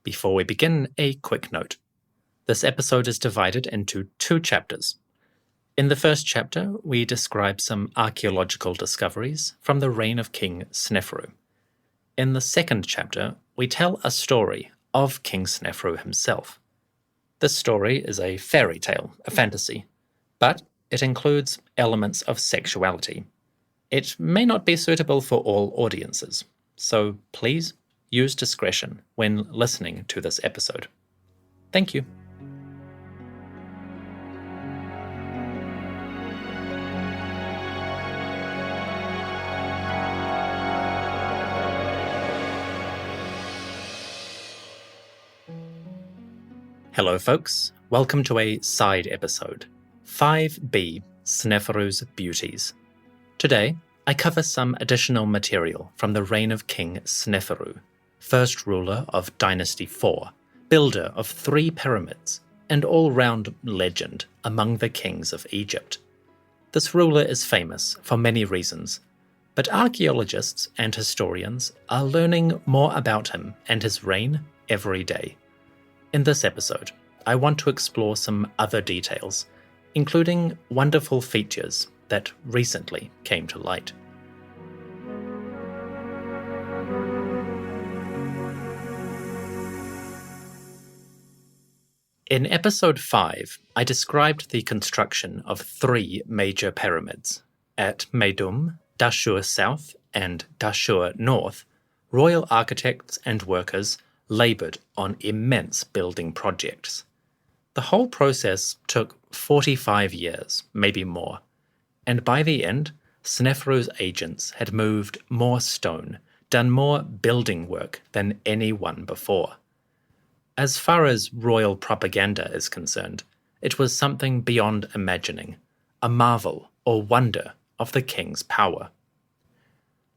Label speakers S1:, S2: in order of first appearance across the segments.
S1: Before we begin, a quick note. This episode is divided into 2 chapters. In the first chapter, we describe some archaeological discoveries from the reign of King Sneferu. In the second chapter, we tell a story of King Sneferu himself. This story is a fairy tale, a fantasy, but it includes elements of sexuality. It may not be suitable for all audiences, so please use discretion when listening to this episode. Thank you. Hello folks, welcome to a side episode, 5b, Sneferu's Beauties. Today, I cover some additional material from the reign of King Sneferu, first ruler of Dynasty 4, builder of 3 pyramids, and all-round legend among the kings of Egypt. This ruler is famous for many reasons, but archaeologists and historians are learning more about him and his reign every day. In this episode, I want to explore some other details, including wonderful features that recently came to light. In episode 5, I described the construction of 3 major pyramids. At Meidoum, Dahshur South, and Dahshur North, royal architects and workers laboured on immense building projects. The whole process took 45 years, maybe more, and by the end, Sneferu's agents had moved more stone, done more building work than anyone before. As far as royal propaganda is concerned, it was something beyond imagining, a marvel or wonder of the king's power.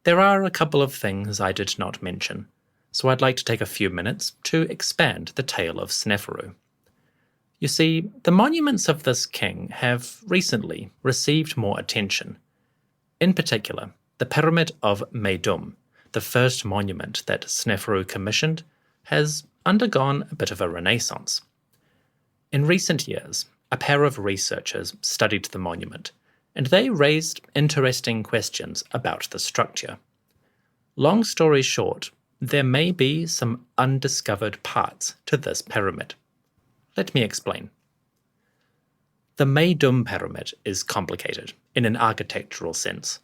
S1: There are a couple of things I did not mention, so I'd like to take a few minutes to expand the tale of Sneferu. You see, the monuments of this king have recently received more attention. In particular, the Pyramid of Meidoum, the first monument that Sneferu commissioned, has undergone a bit of a renaissance. In recent years, a pair of researchers studied the monument, and they raised interesting questions about the structure. Long story short, there may be some undiscovered parts to this pyramid. Let me explain. The Meidoum pyramid is complicated in an architectural sense.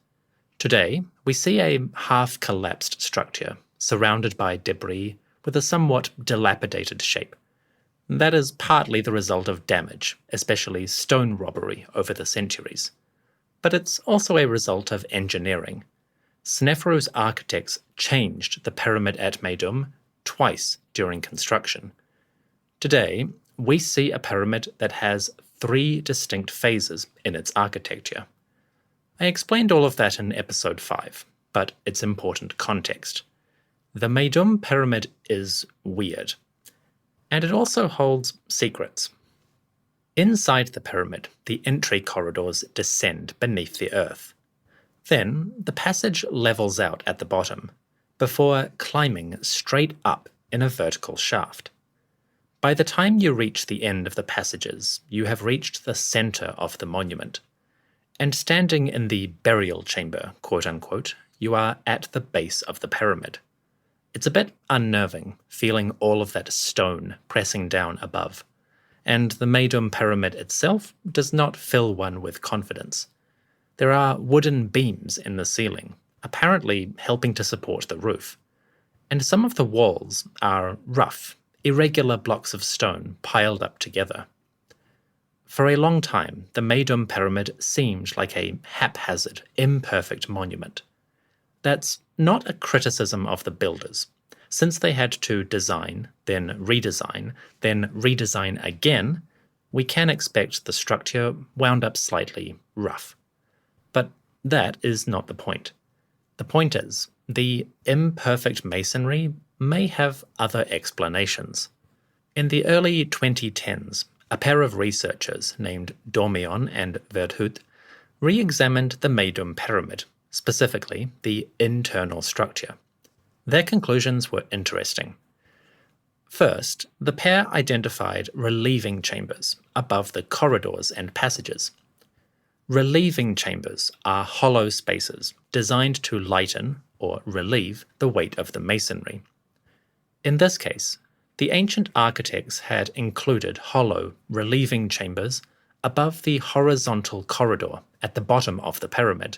S1: Today, we see a half-collapsed structure surrounded by debris with a somewhat dilapidated shape. That is partly the result of damage, especially stone robbery over the centuries. But it's also a result of engineering. Sneferu's architects changed the pyramid at Meidoum twice during construction. Today, we see a pyramid that has 3 distinct phases in its architecture. I explained all of that in episode 5, but it's important context. The Meidoum pyramid is weird, and it also holds secrets. Inside the pyramid, the entry corridors descend beneath the earth. Then, the passage levels out at the bottom, before climbing straight up in a vertical shaft. By the time you reach the end of the passages, you have reached the center of the monument. And standing in the burial chamber, quote-unquote, you are at the base of the pyramid. It's a bit unnerving, feeling all of that stone pressing down above. And the Meidoum pyramid itself does not fill one with confidence. There are wooden beams in the ceiling, apparently helping to support the roof. And some of the walls are rough, irregular blocks of stone piled up together. For a long time, the Meidoum pyramid seemed like a haphazard, imperfect monument. That's not a criticism of the builders. Since they had to design, then redesign again, we can expect the structure wound up slightly rough. But that is not the point. The point is, the imperfect masonry may have other explanations. In the early 2010s, a pair of researchers named Dormion and Verd'hurt re-examined the Meidoum pyramid, specifically the internal structure. Their conclusions were interesting. First, the pair identified relieving chambers above the corridors and passages. Relieving chambers are hollow spaces designed to lighten or relieve the weight of the masonry. In this case, the ancient architects had included hollow, relieving chambers above the horizontal corridor at the bottom of the pyramid.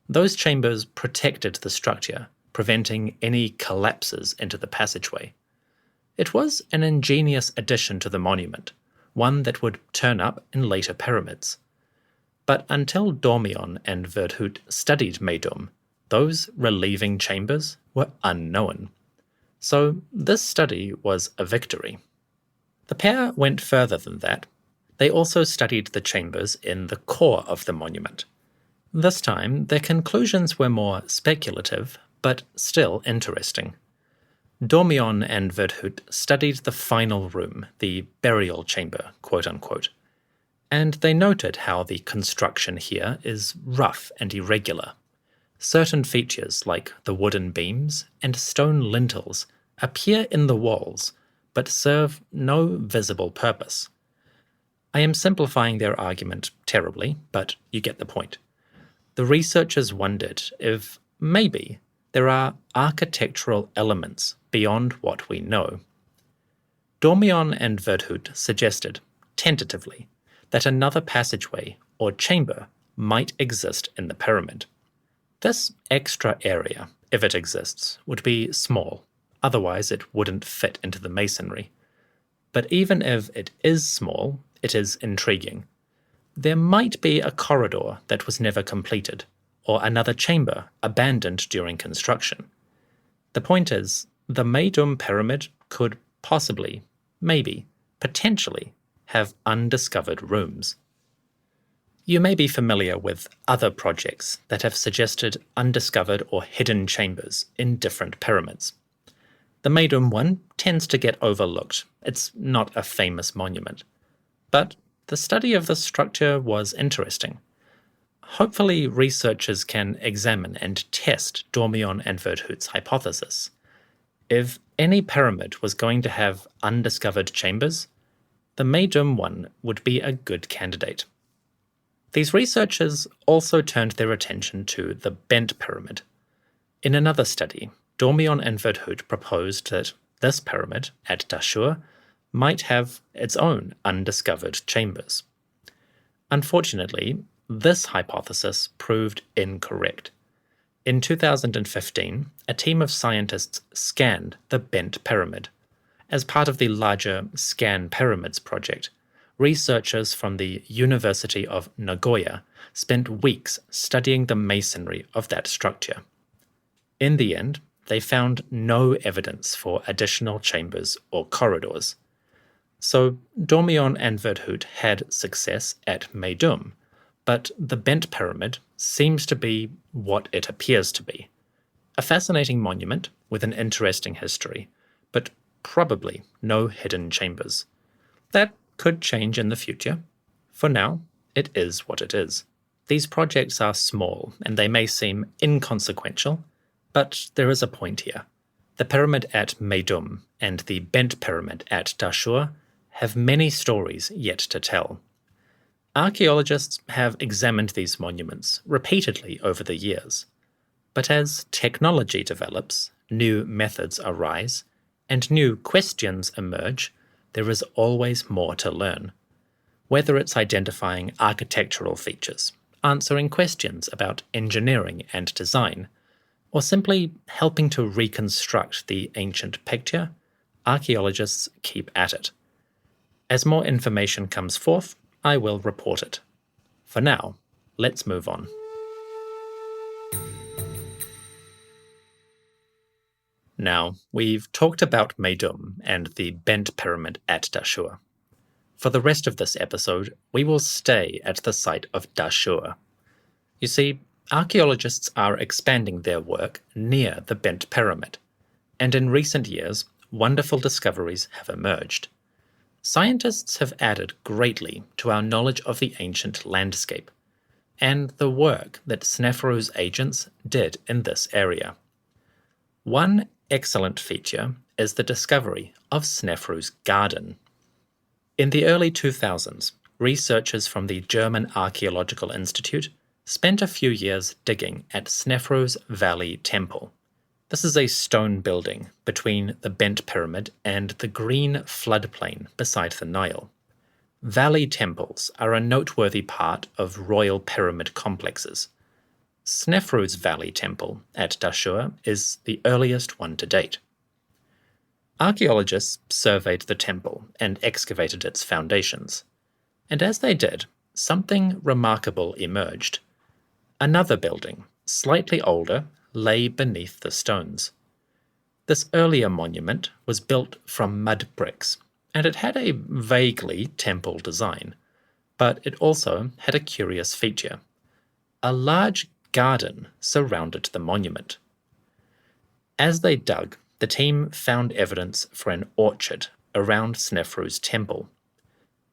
S1: Those chambers protected the structure, preventing any collapses into the passageway. It was an ingenious addition to the monument, one that would turn up in later pyramids. But until Dormion and Verd'hurt studied Meidoum, those relieving chambers were unknown. So this study was a victory. The pair went further than that. They also studied the chambers in the core of the monument. This time, their conclusions were more speculative, but still interesting. Dormion and Verd'hurt studied the final room, the burial chamber, quote-unquote, and they noted how the construction here is rough and irregular. Certain features like the wooden beams and stone lintels appear in the walls, but serve no visible purpose. I am simplifying their argument terribly, but you get the point. The researchers wondered if, maybe, there are architectural elements beyond what we know. Dormion and Verd'hurt suggested, tentatively, that another passageway or chamber might exist in the pyramid. This extra area, if it exists, would be small, otherwise it wouldn't fit into the masonry. But even if it is small, it is intriguing. There might be a corridor that was never completed, or another chamber abandoned during construction. The point is, the Meidoum pyramid could possibly, maybe, potentially, have undiscovered rooms. You may be familiar with other projects that have suggested undiscovered or hidden chambers in different pyramids. The Meidoum one tends to get overlooked. It's not a famous monument. But the study of this structure was interesting. Hopefully researchers can examine and test Dormion and Verd'hurt's hypothesis. If any pyramid was going to have undiscovered chambers, the Meidoum one would be a good candidate. These researchers also turned their attention to the bent pyramid. In another study, Dormion and Verd'hurt proposed that this pyramid at Dahshur might have its own undiscovered chambers. Unfortunately, this hypothesis proved incorrect. In 2015, a team of scientists scanned the bent pyramid. As part of the larger Scan Pyramids project, researchers from the University of Nagoya spent weeks studying the masonry of that structure. In the end, they found no evidence for additional chambers or corridors. So Dormion and Verd'hurt had success at Meidoum, but the bent pyramid seems to be what it appears to be. A fascinating monument with an interesting history, but probably no hidden chambers. That could change in the future. For now, it is what it is. These projects are small and they may seem inconsequential, but there is a point here. The pyramid at Meidoum and the bent pyramid at Dahshur have many stories yet to tell. Archaeologists have examined these monuments repeatedly over the years, but as technology develops, new methods arise, and new questions emerge, there is always more to learn. Whether it's identifying architectural features, answering questions about engineering and design, or simply helping to reconstruct the ancient picture, archaeologists keep at it. As more information comes forth, I will report it. For now, let's move on. Now, we've talked about Meidoum and the bent pyramid at Dahshur. For the rest of this episode, we will stay at the site of Dahshur. You see, archaeologists are expanding their work near the bent pyramid, and in recent years, wonderful discoveries have emerged. Scientists have added greatly to our knowledge of the ancient landscape, and the work that Sneferu's agents did in this area. One excellent feature is the discovery of Sneferu's garden. In the early 2000s, researchers from the German Archaeological Institute spent a few years digging at Sneferu's Valley Temple. This is a stone building between the bent pyramid and the green floodplain beside the Nile. Valley temples are a noteworthy part of royal pyramid complexes. Sneferu's Valley Temple at Dahshur is the earliest one to date. Archaeologists surveyed the temple and excavated its foundations, and as they did, something remarkable emerged. Another building, slightly older, lay beneath the stones. This earlier monument was built from mud bricks, and it had a vaguely temple design, but it also had a curious feature. A large garden surrounded the monument. As they dug, the team found evidence for an orchard around Sneferu's temple.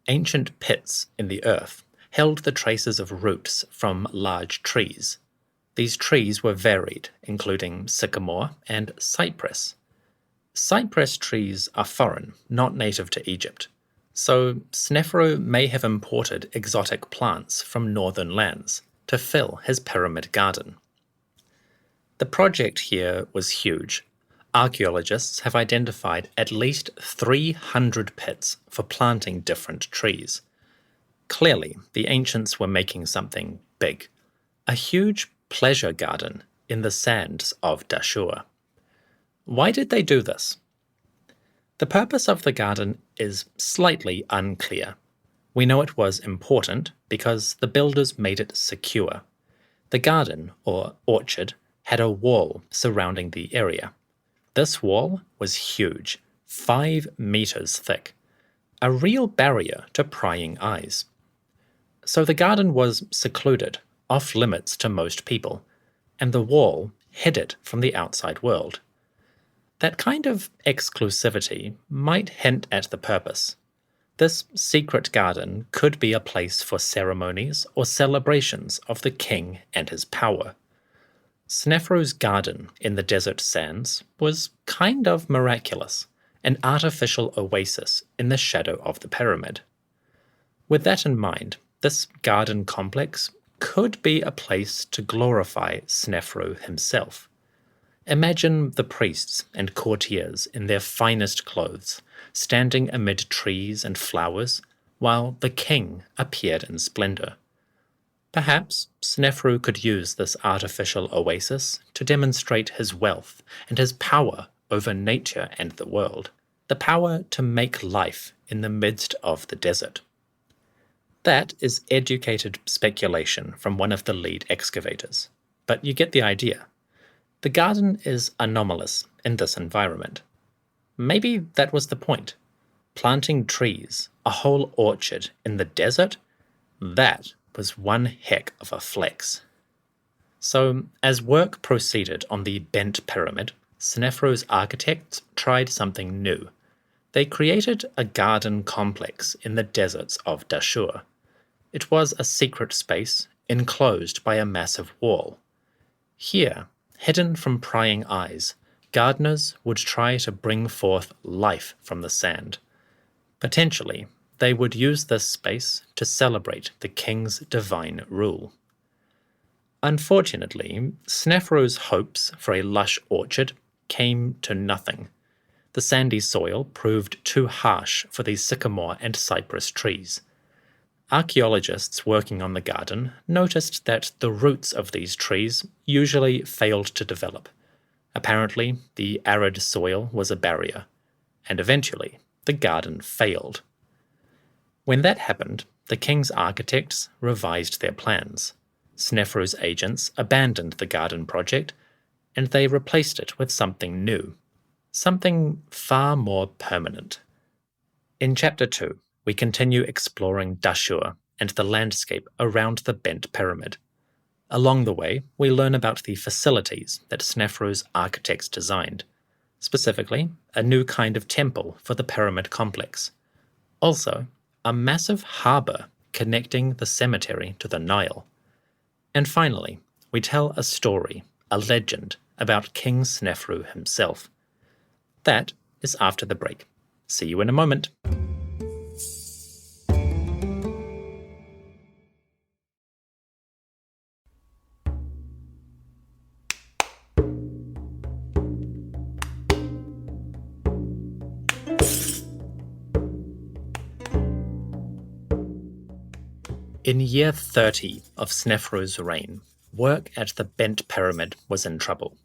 S1: Ancient pits in the earth held the traces of roots from large trees. These trees were varied, including sycamore and cypress. Cypress trees are foreign, not native to Egypt, so Sneferu may have imported exotic plants from northern lands to fill his pyramid garden. The project here was huge. Archaeologists have identified at least 300 pits for planting different trees. Clearly, the ancients were making something big, a huge pleasure garden in the sands of Dahshur. Why did they do this? The purpose of the garden is slightly unclear. We know it was important because the builders made it secure. The garden, or orchard, had a wall surrounding the area. This wall was huge, 5 meters thick, a real barrier to prying eyes. So the garden was secluded, off limits to most people, and the wall hid it from the outside world. That kind of exclusivity might hint at the purpose. This secret garden could be a place for ceremonies or celebrations of the king and his power. Sneferu's garden in the desert sands was kind of miraculous, an artificial oasis in the shadow of the pyramid. With that in mind, this garden complex could be a place to glorify Sneferu himself. Imagine the priests and courtiers in their finest clothes, standing amid trees and flowers, while the king appeared in splendor. Perhaps Sneferu could use this artificial oasis to demonstrate his wealth and his power over nature and the world, the power to make life in the midst of the desert. That is educated speculation from one of the lead excavators, but you get the idea. The garden is anomalous in this environment. Maybe that was the point. Planting trees, a whole orchard in the desert, that was one heck of a flex. So, as work proceeded on the bent pyramid, Sneferu's architects tried something new. They created a garden complex in the deserts of Dahshur. It was a secret space enclosed by a massive wall. Here, hidden from prying eyes, gardeners would try to bring forth life from the sand. Potentially, they would use this space to celebrate the king's divine rule. Unfortunately, Sneferu's hopes for a lush orchard came to nothing. The sandy soil proved too harsh for these sycamore and cypress trees. Archaeologists working on the garden noticed that the roots of these trees usually failed to develop. Apparently, the arid soil was a barrier, and eventually the garden failed. When that happened, the king's architects revised their plans. Sneferu's agents abandoned the garden project, and they replaced it with something new, something far more permanent. In Chapter 2, we continue exploring Dahshur and the landscape around the bent pyramid. Along the way, we learn about the facilities that Sneferu's architects designed, specifically a new kind of temple for the pyramid complex. Also, a massive harbour connecting the cemetery to the Nile. And finally, we tell a story, a legend, about King Sneferu himself. That is after the break. See you in a moment. In year 30 of Sneferu's reign, work at the Bent Pyramid was in trouble.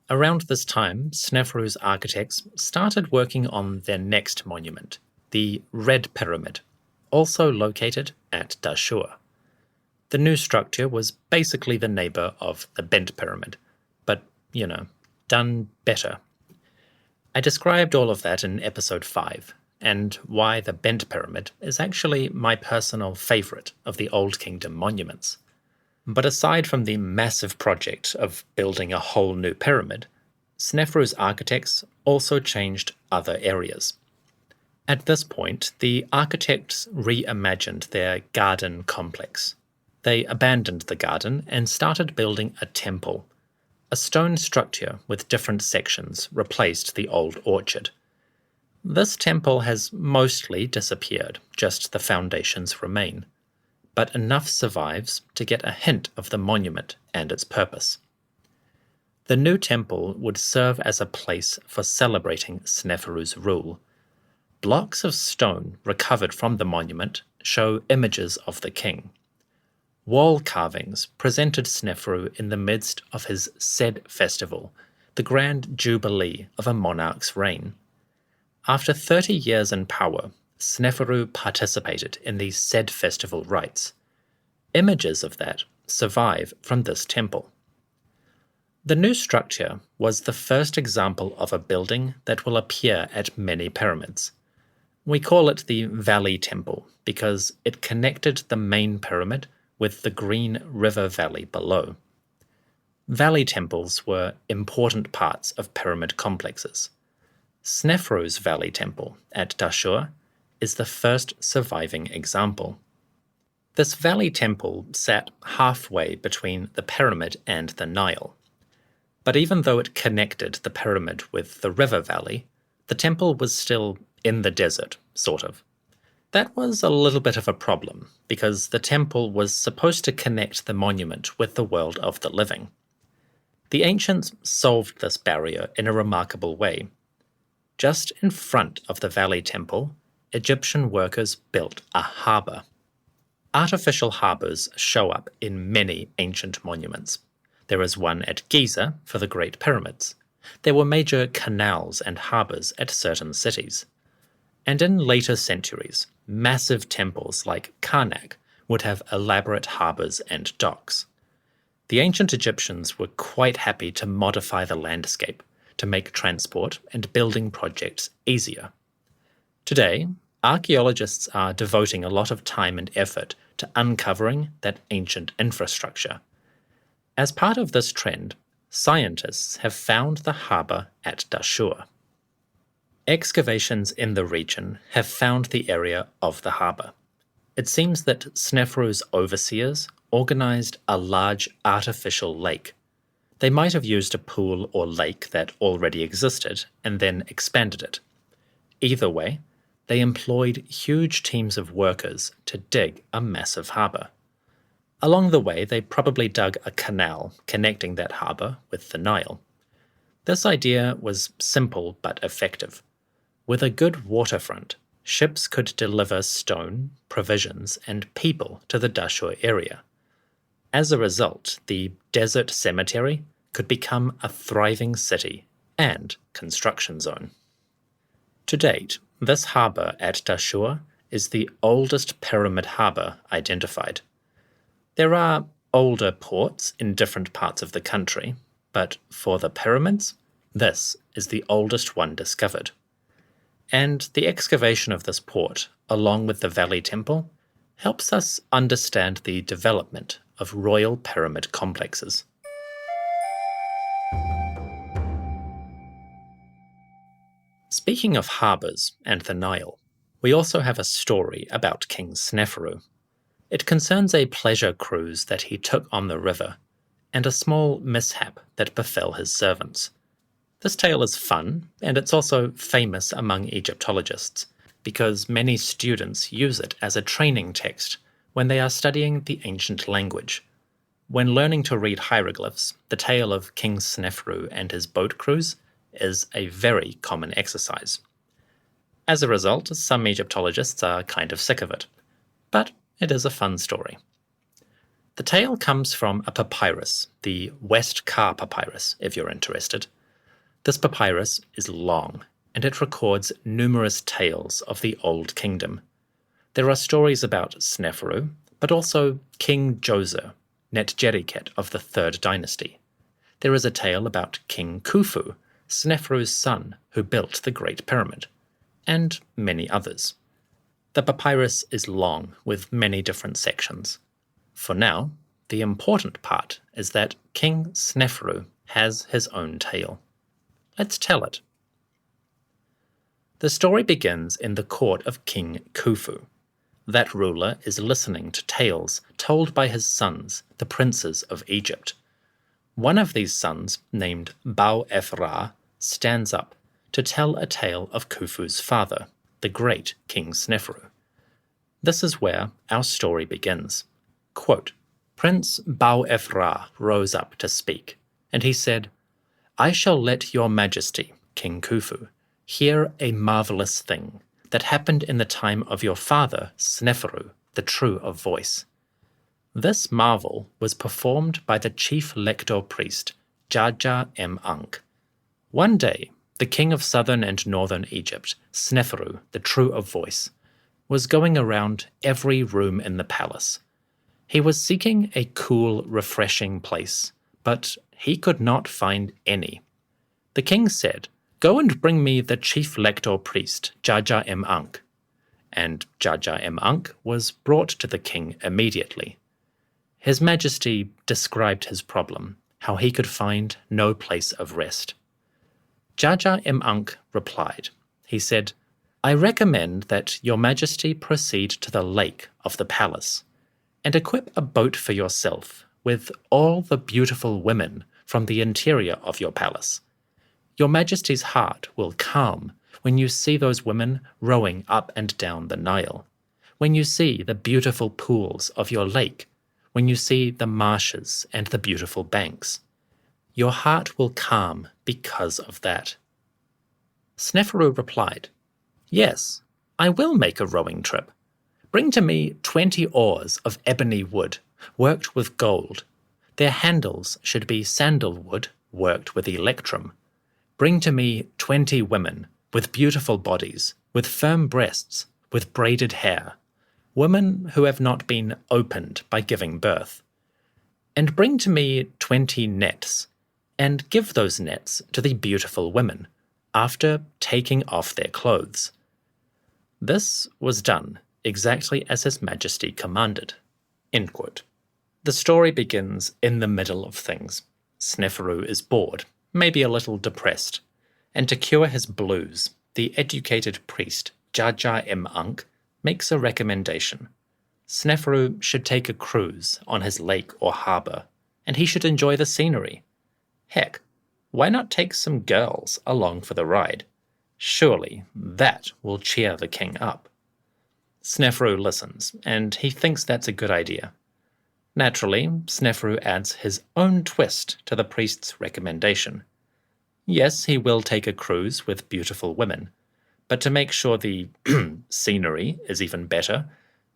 S1: Around this time, Sneferu's architects started working on their next monument, the Red Pyramid, also located at Dahshur. The new structure was basically the neighbor of the Bent Pyramid, but, done better. I described all of that in episode 5, and why the Bent Pyramid is actually my personal favorite of the Old Kingdom monuments. But aside from the massive project of building a whole new pyramid, Sneferu's architects also changed other areas. At this point, the architects reimagined their garden complex. They abandoned the garden and started building a temple. A stone structure with different sections replaced the old orchard. This temple has mostly disappeared, just the foundations remain. But enough survives to get a hint of the monument and its purpose. The new temple would serve as a place for celebrating Sneferu's rule. Blocks of stone recovered from the monument show images of the king. Wall carvings presented Sneferu in the midst of his Sed festival, the grand jubilee of a monarch's reign. After 30 years in power, Sneferu participated in the Sed festival rites. Images of that survive from this temple. The new structure was the first example of a building that will appear at many pyramids. We call it the Valley Temple because it connected the main pyramid with the green river valley below. Valley temples were important parts of pyramid complexes. Sneferu's Valley Temple at Dahshur is the first surviving example. This Valley Temple sat halfway between the pyramid and the Nile. But even though it connected the pyramid with the river valley, the temple was still in the desert, sort of. That was a little bit of a problem, because the temple was supposed to connect the monument with the world of the living. The ancients solved this barrier in a remarkable way. Just in front of the Valley Temple, Egyptian workers built a harbour. Artificial harbours show up in many ancient monuments. There is one at Giza for the Great Pyramids. There were major canals and harbours at certain cities. And in later centuries, massive temples like Karnak would have elaborate harbours and docks. The ancient Egyptians were quite happy to modify the landscape to make transport and building projects easier. Today, archaeologists are devoting a lot of time and effort to uncovering that ancient infrastructure. As part of this trend, scientists have found the harbour at Dahshur. Excavations in the region have found the area of the harbour. It seems that Sneferu's overseers organised a large artificial lake. They might have used a pool or lake that already existed and then expanded it. Either way, they employed huge teams of workers to dig a massive harbour. Along the way, they probably dug a canal connecting that harbour with the Nile. This idea was simple but effective. With a good waterfront, ships could deliver stone, provisions, and people to the Dahshur area. As a result, the desert cemetery could become a thriving city and construction zone. To date, this harbour at Dahshur is the oldest pyramid harbour identified. There are older ports in different parts of the country, but for the pyramids, this is the oldest one discovered. And the excavation of this port, along with the Valley Temple, helps us understand the development of royal pyramid complexes. Speaking of harbours and the Nile, we also have a story about King Sneferu. It concerns a pleasure cruise that he took on the river, and a small mishap that befell his servants. This tale is fun, and it's also famous among Egyptologists, because many students use it as a training text when they are studying the ancient language. When learning to read hieroglyphs, the tale of King Sneferu and his boat crews is a very common exercise. As a result, some Egyptologists are kind of sick of it, but it is a fun story. The tale comes from a papyrus, the Westcar papyrus, if you're interested. This papyrus is long, and it records numerous tales of the Old Kingdom. There are stories about Sneferu, but also King Djoser, Netjeriket of the 3rd dynasty. There is a tale about King Khufu, Sneferu's son, who built the Great Pyramid, and many others. The papyrus is long, with many different sections. For now, the important part is that King Sneferu has his own tale. Let's tell it. The story begins in the court of King Khufu. That ruler is listening to tales told by his sons, the princes of Egypt. One of these sons, named Bau-Eth-Ra, stands up to tell a tale of Khufu's father, the great King Sneferu. This is where our story begins. Quote, Prince Bau-Eth-Ra rose up to speak, and he said, I shall let your majesty, King Khufu, hear a marvelous thing that happened in the time of your father, Sneferu, the true of voice. This marvel was performed by the chief lector priest, Jaja-em-Ankh. One day, the king of southern and northern Egypt, Sneferu, the true of voice, was going around every room in the palace. He was seeking a cool, refreshing place, but he could not find any. The king said, Go and bring me the chief lector priest, Jaja-em-Ankh. And Jaja-em-Ankh was brought to the king immediately. His Majesty described his problem, how he could find no place of rest. Jaja-em-Ankh replied. He said, I recommend that your Majesty proceed to the lake of the palace and equip a boat for yourself with all the beautiful women from the interior of your palace. Your Majesty's heart will calm when you see those women rowing up and down the Nile, when you see the beautiful pools of your lake, when you see the marshes and the beautiful banks. Your heart will calm because of that. Sneferu replied, Yes, I will make a rowing trip. Bring to me 20 oars of ebony wood, worked with gold. Their handles should be sandalwood, worked with electrum. Bring to me 20 women, with beautiful bodies, with firm breasts, with braided hair, women who have not been opened by giving birth. And bring to me 20 nets, and give those nets to the beautiful women, after taking off their clothes. This was done exactly as His Majesty commanded. End quote. The story begins in the middle of things. Sneferu is bored, maybe a little depressed, and to cure his blues, the educated priest Jaja-em-Ankh makes a recommendation. Sneferu should take a cruise on his lake or harbour, and he should enjoy the scenery. Heck, why not take some girls along for the ride? Surely that will cheer the king up. Sneferu listens, and he thinks that's a good idea. Naturally, Sneferu adds his own twist to the priest's recommendation. Yes, he will take a cruise with beautiful women, but to make sure the scenery is even better,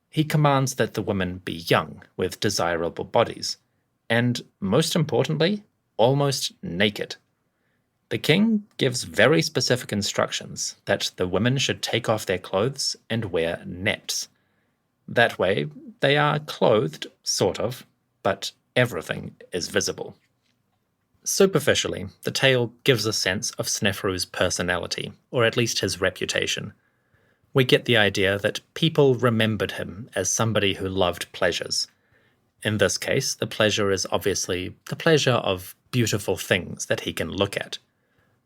S1: he commands that the women be young with desirable bodies, and, most importantly, almost naked. The king gives very specific instructions that the women should take off their clothes and wear nets. That way, they are clothed, sort of, but everything is visible. Superficially, the tale gives a sense of Sneferu's personality, or at least his reputation. We get the idea that people remembered him as somebody who loved pleasures. In this case, the pleasure is obviously the pleasure of beautiful things that he can look at.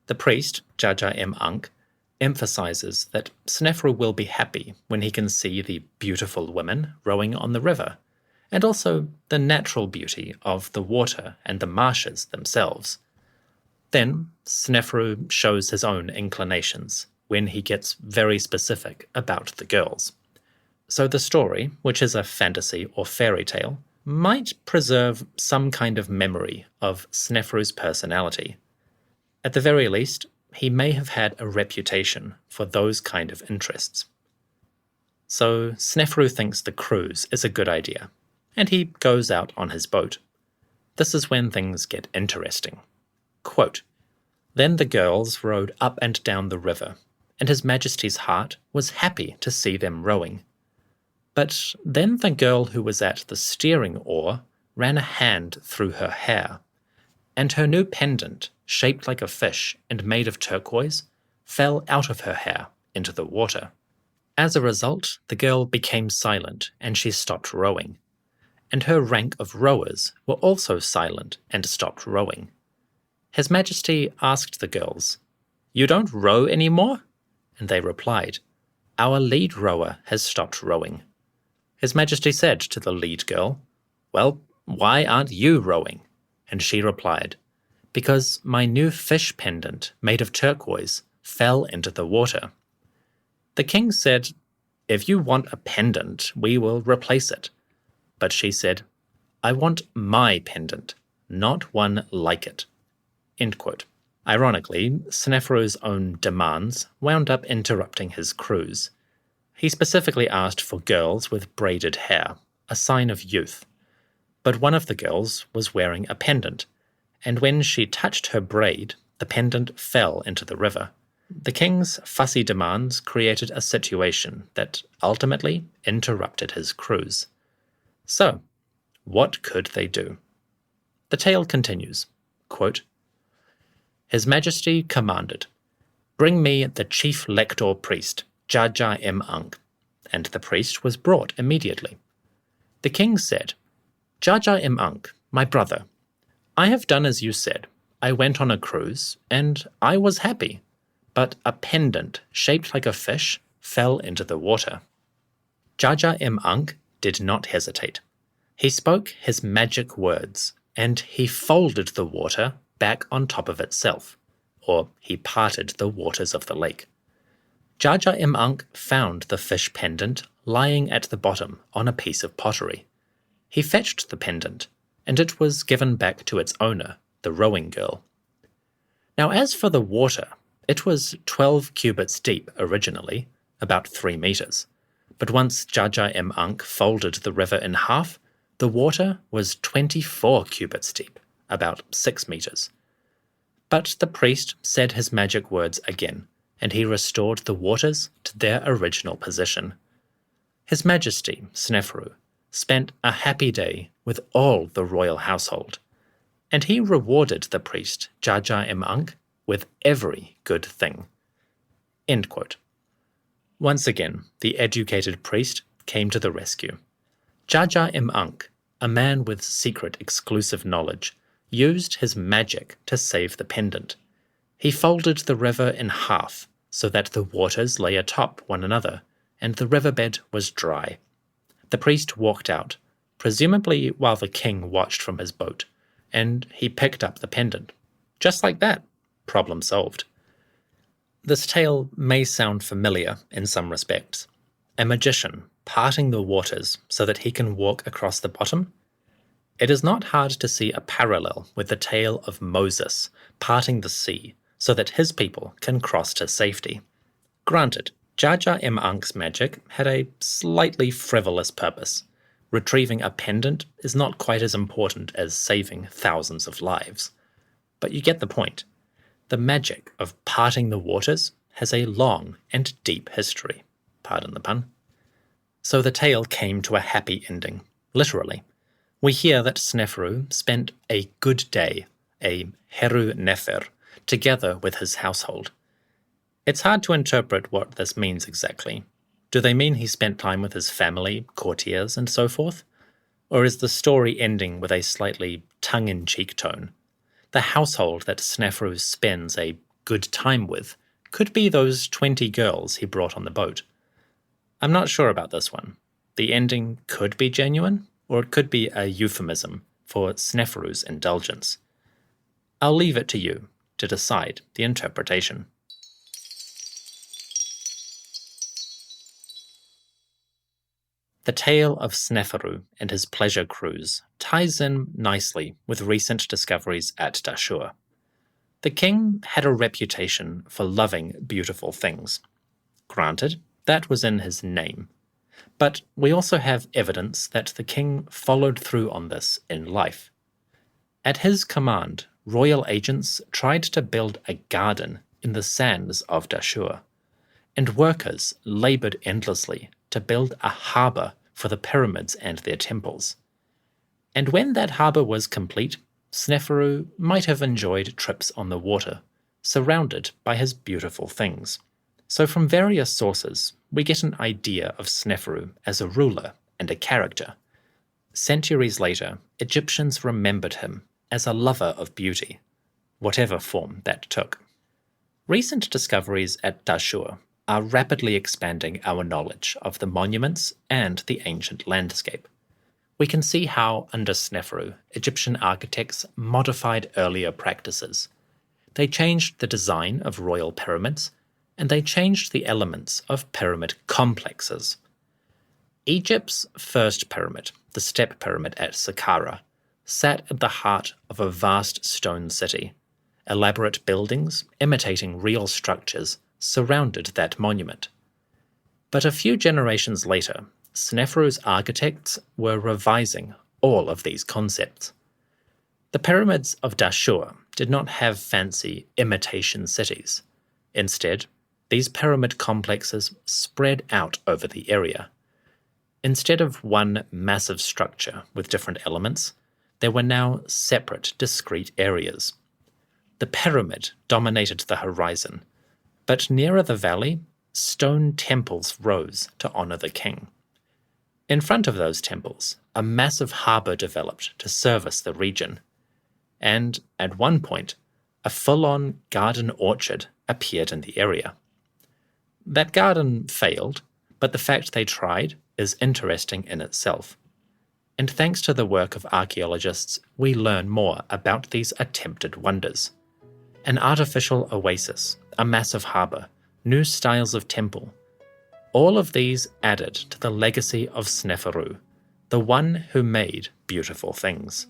S1: The priest, Jaja-em-Ankh, emphasizes that Sneferu will be happy when he can see the beautiful women rowing on the river, and also the natural beauty of the water and the marshes themselves. Then Sneferu shows his own inclinations when he gets very specific about the girls. So the story, which is a fantasy or fairy tale, might preserve some kind of memory of Sneferu's personality. At the very least, he may have had a reputation for those kind of interests. So Sneferu thinks the cruise is a good idea, and he goes out on his boat. This is when things get interesting. Quote, "Then the girls rowed up and down the river, and His Majesty's heart was happy to see them rowing. But then the girl who was at the steering oar ran a hand through her hair, and her new pendant, shaped like a fish and made of turquoise, fell out of her hair into the water. As a result, the girl became silent and she stopped rowing, and her rank of rowers were also silent and stopped rowing. His Majesty asked the girls, 'You don't row anymore?' And they replied, 'Our lead rower has stopped rowing.' His Majesty said to the lead girl, 'Well, why aren't you rowing?' And she replied, 'Because my new fish pendant, made of turquoise, fell into the water.' The king said, 'If you want a pendant, we will replace it.' But she said, 'I want my pendant, not one like it.'" End quote. Ironically, Sneferu's own demands wound up interrupting his cruise. He specifically asked for girls with braided hair, a sign of youth. But one of the girls was wearing a pendant, and when she touched her braid, the pendant fell into the river. The king's fussy demands created a situation that ultimately interrupted his cruise. So, what could they do? The tale continues, quote, "His Majesty commanded, 'Bring me the chief lector priest, Jaja-im-Unk,' and the priest was brought immediately. The king said, 'Jaja-im-Unk, my brother, I have done as you said. I went on a cruise, and I was happy, but a pendant shaped like a fish fell into the water.' Jaja-im-Unk did not hesitate. He spoke his magic words, and he folded the water back on top of itself, or he parted the waters of the lake. Jaja-im-Unk found the fish pendant lying at the bottom on a piece of pottery. He fetched the pendant, and it was given back to its owner, the rowing girl. Now as for the water, it was 12 cubits deep originally, about 3 meters, but once Jaja-im-Unk folded the river in half, the water was 24 cubits deep, about 6 meters. But the priest said his magic words again, and he restored the waters to their original position. His Majesty, Sneferu, spent a happy day with all the royal household, and he rewarded the priest Jaja-im-Unk with every good thing." End quote. Once again, the educated priest came to the rescue. Jaja-im-Unk, a man with secret exclusive knowledge, used his magic to save the pendant. He folded the river in half so that the waters lay atop one another, and the riverbed was dry. The priest walked out, presumably while the king watched from his boat, and he picked up the pendant. Just like that, problem solved. This tale may sound familiar in some respects. A magician parting the waters so that he can walk across the bottom? It is not hard to see a parallel with the tale of Moses parting the sea so that his people can cross to safety. Granted, Jaja-im-Unk's magic had a slightly frivolous purpose. Retrieving a pendant is not quite as important as saving thousands of lives. But you get the point. The magic of parting the waters has a long and deep history. Pardon the pun. So the tale came to a happy ending, literally. We hear that Sneferu spent a good day, a heru nefer, together with his household. It's hard to interpret what this means exactly. Do they mean he spent time with his family, courtiers, and so forth? Or is the story ending with a slightly tongue-in-cheek tone? The household that Sneferu spends a good time with could be those 20 girls he brought on the boat. I'm not sure about this one. The ending could be genuine, or it could be a euphemism for Sneferu's indulgence. I'll leave it to you. to decide the interpretation. The tale of Sneferu and his pleasure cruise ties in nicely with recent discoveries at Dahshur. The king had a reputation for loving beautiful things. Granted, that was in his name. But we also have evidence that the king followed through on this in life. At his command, royal agents tried to build a garden in the sands of Dahshur, and workers labored endlessly to build a harbor for the pyramids and their temples. And when that harbor was complete, Sneferu might have enjoyed trips on the water, surrounded by his beautiful things. So from various sources, we get an idea of Sneferu as a ruler and a character. Centuries later, Egyptians remembered him as a lover of beauty, whatever form that took. Recent discoveries at Dahshur are rapidly expanding our knowledge of the monuments and the ancient landscape. We can see how, under Sneferu, Egyptian architects modified earlier practices. They changed the design of royal pyramids, and they changed the elements of pyramid complexes. Egypt's first pyramid, the step pyramid at Saqqara, sat at the heart of a vast stone city. Elaborate buildings, imitating real structures, surrounded that monument. But a few generations later, Sneferu's architects were revising all of these concepts. The pyramids of Dahshur did not have fancy imitation cities. Instead, these pyramid complexes spread out over the area. Instead of one massive structure with different elements, there were now separate, discrete areas. The pyramid dominated the horizon, but nearer the valley, stone temples rose to honor the king. In front of those temples, a massive harbor developed to service the region. And, at one point, a full-on garden orchard appeared in the area. That garden failed, but the fact they tried is interesting in itself. And thanks to the work of archaeologists, we learn more about these attempted wonders. An artificial oasis, a massive harbor, new styles of temple. All of these added to the legacy of Sneferu, the one who made beautiful things.